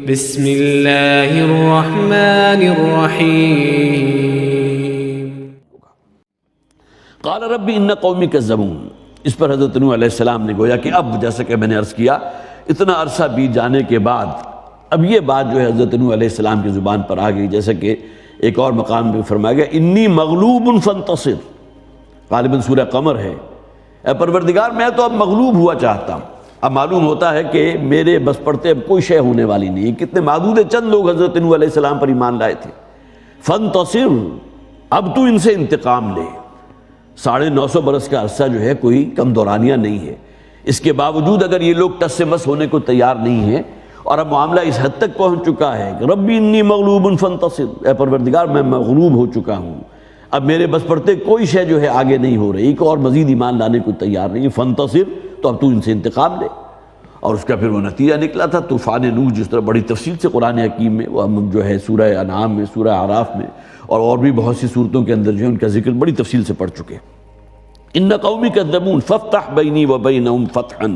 بسم اللہ الرحمن الرحیم۔ قال رب ان قومی کذبون۔ اس پر حضرت نوح علیہ السلام نے گویا کہ اب جیسا کہ میں نے عرض کیا اتنا عرصہ بیت جانے کے بعد اب یہ بات جو ہے حضرت نوح علیہ السلام کی زبان پر آ گئی، جیسا کہ ایک اور مقام پہ فرمایا گیا انی مغلوب فانتصر، غالباً سورہ قمر ہے، اے پروردگار میں تو اب مغلوب ہوا چاہتا ہوں۔ اب معلوم ہوتا ہے کہ میرے بس پڑتے اب کوئی شے ہونے والی نہیں ہے، کتنے معدود چند لوگ حضرت نوح علیہ السلام پر ایمان لائے تھے۔ فانتصر، اب تو ان سے انتقام لے۔ 950 برس کا عرصہ جو ہے کوئی کم دورانیہ نہیں ہے، اس کے باوجود اگر یہ لوگ ٹس سے مس ہونے کو تیار نہیں ہیں اور اب معاملہ اس حد تک پہنچ چکا ہے کہ ربی انی مغلوب فانتصر، اے پروردگار میں مغلوب ہو چکا ہوں، اب میرے بس پڑتے کوئی شے جو ہے آگے نہیں ہو رہی اور مزید ایمان لانے کو تیار نہیں، فانتصر، تو اب تو ان سے انتقام لے۔ اور اس کا پھر وہ نتیجہ نکلا تھا طوفان نوح، جس طرح بڑی تفصیل سے قرآن حکیم میں وہ ہم جو ہے سورہ انعام میں، سورہ اعراف میں اور بھی بہت سی صورتوں کے اندر جو ہے ان کا ذکر بڑی تفصیل سے پڑھ چکے۔ ان قومی کذبون فافتح بینی وبینہم فتحا،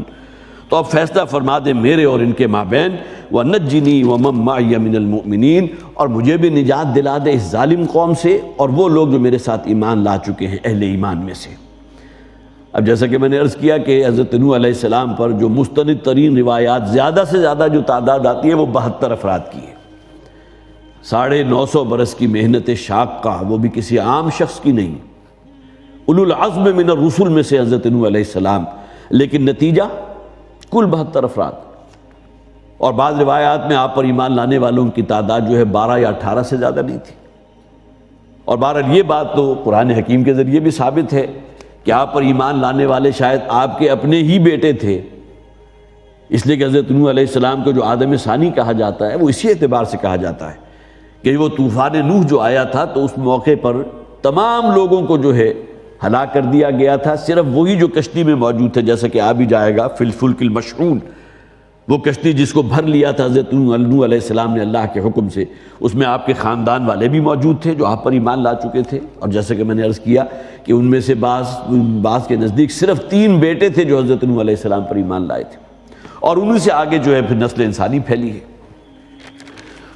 تو اب فیصلہ فرما دے میرے اور ان کے مابین، ونجنی ومن معی من المؤمنین، اور مجھے بھی نجات دلا دے اس ظالم قوم سے اور وہ لوگ جو میرے ساتھ ایمان لا چکے ہیں اہل ایمان میں سے۔ اب جیسا کہ میں نے عرض کیا کہ حضرت نوح علیہ السلام پر جو مستند ترین روایات زیادہ سے زیادہ جو تعداد آتی ہے وہ 72 افراد کی ہے۔ 950 برس کی محنت شاقہ، وہ بھی کسی عام شخص کی نہیں، اولو العزم من الرسل میں سے حضرت نوح علیہ السلام، لیکن نتیجہ کل 72 افراد۔ اور بعض روایات میں آپ پر ایمان لانے والوں کی تعداد جو ہے 12 یا 18 سے زیادہ نہیں تھی۔ اور بہرحال یہ بات تو قرآن حکیم کے ذریعے بھی ثابت ہے کہ آپ پر ایمان لانے والے شاید آپ کے اپنے ہی بیٹے تھے، اس لیے کہ حضرت نوح علیہ السلام کو جو آدم ثانی کہا جاتا ہے وہ اسی اعتبار سے کہا جاتا ہے کہ وہ طوفان نوح جو آیا تھا تو اس موقع پر تمام لوگوں کو جو ہے ہلاک کر دیا گیا تھا، صرف وہی جو کشتی میں موجود تھے، جیسا کہ آ بھی جائے گا فی الفلک المشحون، وہ کشتی جس کو بھر لیا تھا حضرت نوح علیہ السلام نے اللہ کے حکم سے، اس میں آپ کے خاندان والے بھی موجود تھے جو آپ پر ایمان لا چکے تھے۔ اور جیسا کہ میں نے عرض کیا کہ ان میں سے بعض کے نزدیک صرف 3 بیٹے تھے جو حضرت نوح علیہ السلام پر ایمان لائے تھے، اور انہی سے آگے جو ہے پھر نسل انسانی پھیلی ہے۔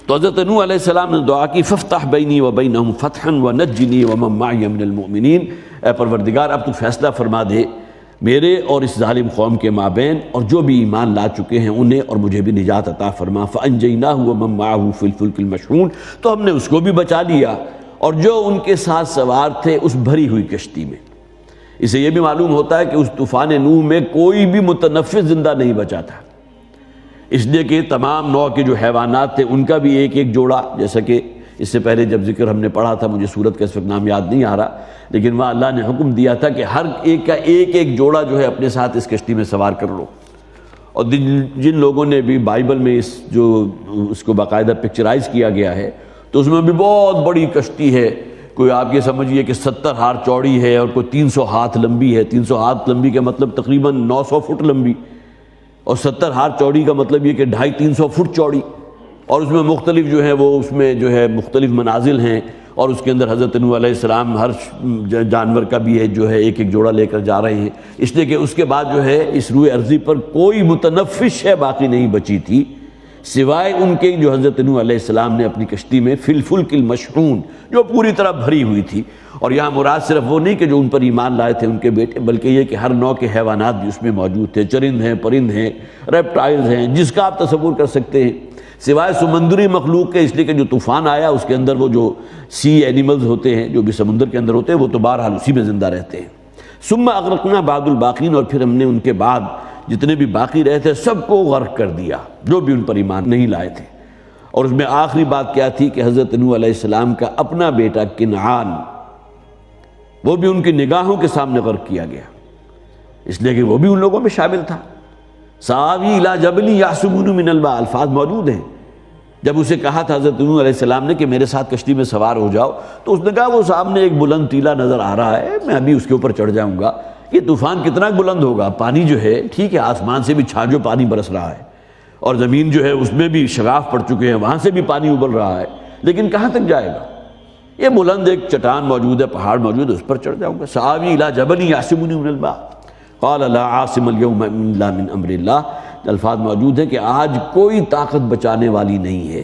تو حضرت نوح علیہ السلام نے دعا کی فافتح بینی وبینہم فتحا ونجنی ومن معی من المؤمنین، اے پروردگار اب تو فیصلہ فرما دے میرے اور اس ظالم قوم کے مابین اور جو بھی ایمان لا چکے ہیں انہیں، اور مجھے بھی نجات عطا فرما۔ فانجیناہ ومن معہ فی الفلک المشحون، تو ہم نے اس کو بھی بچا لیا اور جو ان کے ساتھ سوار تھے اس بھری ہوئی کشتی میں۔ اسے یہ بھی معلوم ہوتا ہے کہ اس طوفان نوح میں کوئی بھی متنفس زندہ نہیں بچا تھا، اس لیے کہ تمام نوع کے جو حیوانات تھے ان کا بھی ایک ایک جوڑا، جیسا کہ اس سے پہلے جب ذکر ہم نے پڑھا تھا، مجھے سورت کا اس وقت نام یاد نہیں آ رہا، لیکن وہاں اللہ نے حکم دیا تھا کہ ہر ایک کا ایک ایک جوڑا جو ہے اپنے ساتھ اس کشتی میں سوار کر لو۔ اور جن لوگوں نے بھی بائبل میں اس کو باقاعدہ پکچرائز کیا گیا ہے تو اس میں بھی بہت بڑی کشتی ہے، کوئی آپ یہ سمجھیے کہ 70 ہاتھ چوڑی ہے اور کوئی 300 ہاتھ لمبی ہے۔ 300 ہاتھ لمبی کا مطلب تقریباً 900 فٹ لمبی، اور 70 ہاتھ چوڑی کا مطلب یہ کہ 250-300 فٹ چوڑی، اور اس میں مختلف جو ہے وہ اس میں جو ہے مختلف منازل ہیں، اور اس کے اندر حضرت نوح علیہ السلام ہر جانور کا بھی ہے جو ہے ایک ایک جوڑا لے کر جا رہے ہیں، اس لیے کہ اس کے بعد جو ہے اس روئے ارضی پر کوئی متنفس شے باقی نہیں بچی تھی سوائے ان کے جو حضرت نوح علیہ السلام نے اپنی کشتی میں فی الفلک المشحون جو پوری طرح بھری ہوئی تھی۔ اور یہاں مراد صرف وہ نہیں کہ جو ان پر ایمان لائے تھے ان کے بیٹے، بلکہ یہ کہ ہر نوع کے حیوانات بھی اس میں موجود تھے، چرند ہیں، پرند ہیں، ریپٹائلز ہیں، جس کا آپ تصور کر سکتے ہیں، سوائے سمندری مخلوق کے، اس لیے کہ جو طوفان آیا اس کے اندر وہ جو سی اینیملز ہوتے ہیں جو بھی سمندر کے اندر ہوتے ہیں وہ تو بہرحال اسی میں زندہ رہتے ہیں۔ ثم اغرقنا بعد الباقین، اور پھر ہم نے ان کے بعد جتنے بھی باقی رہے تھے سب کو غرق کر دیا جو بھی ان پر ایمان نہیں لائے تھے۔ اور اس میں آخری بات کیا تھی کہ حضرت نوح علیہ السلام کا اپنا بیٹا کنعان، وہ بھی ان کی نگاہوں کے سامنے غرق کیا گیا، اس لیے کہ وہ بھی ان لوگوں میں شامل تھا۔ سآوی الی جبل یعصمونی من الماء، الفاظ موجود ہیں۔ جب اسے کہا تھا حضرت نوح علیہ السلام نے کہ میرے ساتھ کشتی میں سوار ہو جاؤ، تو اس نے کہا وہ سامنے ایک بلند ٹیلا نظر آ رہا ہے، میں ابھی اس کے اوپر چڑھ جاؤں گا، یہ طوفان کتنا بلند ہوگا، پانی جو ہے ٹھیک ہے آسمان سے بھی چھاجو پانی برس رہا ہے اور زمین جو ہے اس میں بھی شگاف پڑ چکے ہیں، وہاں سے بھی پانی ابل رہا ہے، لیکن کہاں تک جائے گا، یہ بلند ایک چٹان موجود ہے، پہاڑ موجود ہے، اس پر چڑھ جاؤں گا۔ سآوی الی جبل یعصمونی من الماء، قال لا عاصم اليوم الا من امر اللہ، الفاظ موجود ہیں کہ آج کوئی طاقت بچانے والی نہیں ہے،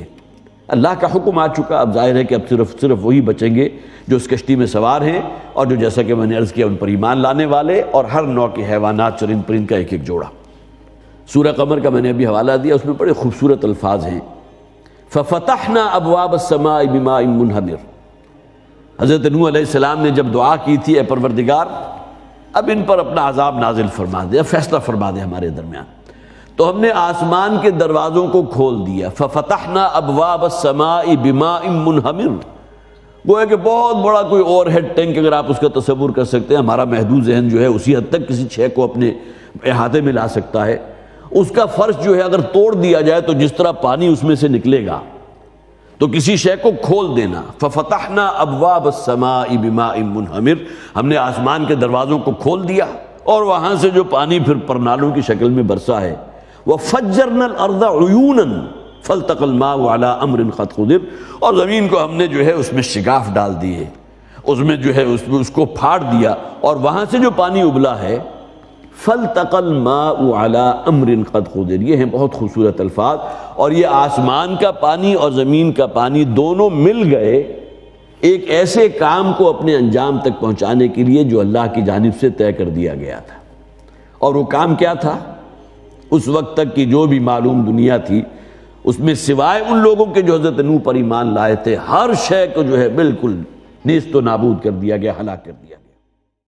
اللہ کا حکم آ چکا، اب ظاہر ہے کہ اب صرف وہی بچیں گے جو اس کشتی میں سوار ہیں، اور جو جیسا کہ میں نے عرض کیا ان پر ایمان لانے والے، اور ہر نوع کے حیوانات چرند پرند کا ایک ایک جوڑا۔ سورہ قمر کا میں نے ابھی حوالہ دیا، اس میں بڑے خوبصورت الفاظ ہیں۔ فَفَتَحْنَا أَبْوَابَ السَّمَاءِ بِمَاءٍ مُنْهَمِرٍ، حضرت نوح علیہ السلام نے جب دعا کی تھی، اے پروردگار اب ان پر اپنا عذاب نازل فرما دے، فیصلہ فرما دے ہمارے درمیان، تو ہم نے آسمان کے دروازوں کو کھول دیا۔ فَفَتَحْنَا أَبْوَابَ السَّمَاءِ بِمَاءٍ مُنْهَمِرٍ، وہ ہے کہ بہت بڑا کوئی اوور ہیڈ ٹینک اگر آپ اس کا تصور کر سکتے ہیں، ہمارا محدود ذہن جو ہے اسی حد تک کسی شے کو اپنے احاطے میں لا سکتا ہے، اس کا فرش جو ہے اگر توڑ دیا جائے تو جس طرح پانی اس میں سے نکلے گا، تو کسی شے کو کھول دینا۔ فَفَتَحْنَا أَبْوَابَ السَّمَاءِ بِمَاءٍ مُنْهَمِرٍ، ہم نے آسمان کے دروازوں کو کھول دیا اور وہاں سے جو پانی پھر پرنالوں کی شکل میں برسا ہے۔ وَفَجَّرْنَا الْأَرْضَ عُيُونًا فَالْتَقَى الْمَاءُ عَلَىٰ أَمْرٍ قَدْ قُدِرَ، اور زمین کو ہم نے جو ہے اس میں شگاف ڈال دیے، اس میں جو ہے اس کو پھاڑ دیا، اور وہاں سے جو پانی ابلا ہے فَالْتَقَى الْمَاءُ عَلَىٰ أَمْرٍ قَدْ قُدِرَ، یہ ہیں بہت خوبصورت الفاظ، اور یہ آسمان کا پانی اور زمین کا پانی دونوں مل گئے ایک ایسے کام کو اپنے انجام تک پہنچانے کے لیے جو اللہ کی جانب سے طے کر دیا گیا تھا۔ اور وہ کام کیا تھا؟ اس وقت تک کی جو بھی معلوم دنیا تھی اس میں سوائے ان لوگوں کے جو حضرت نوح پر ایمان لائے تھے، ہر شے کو جو ہے بالکل نیست و نابود کر دیا گیا، ہلاک کر دیا گیا۔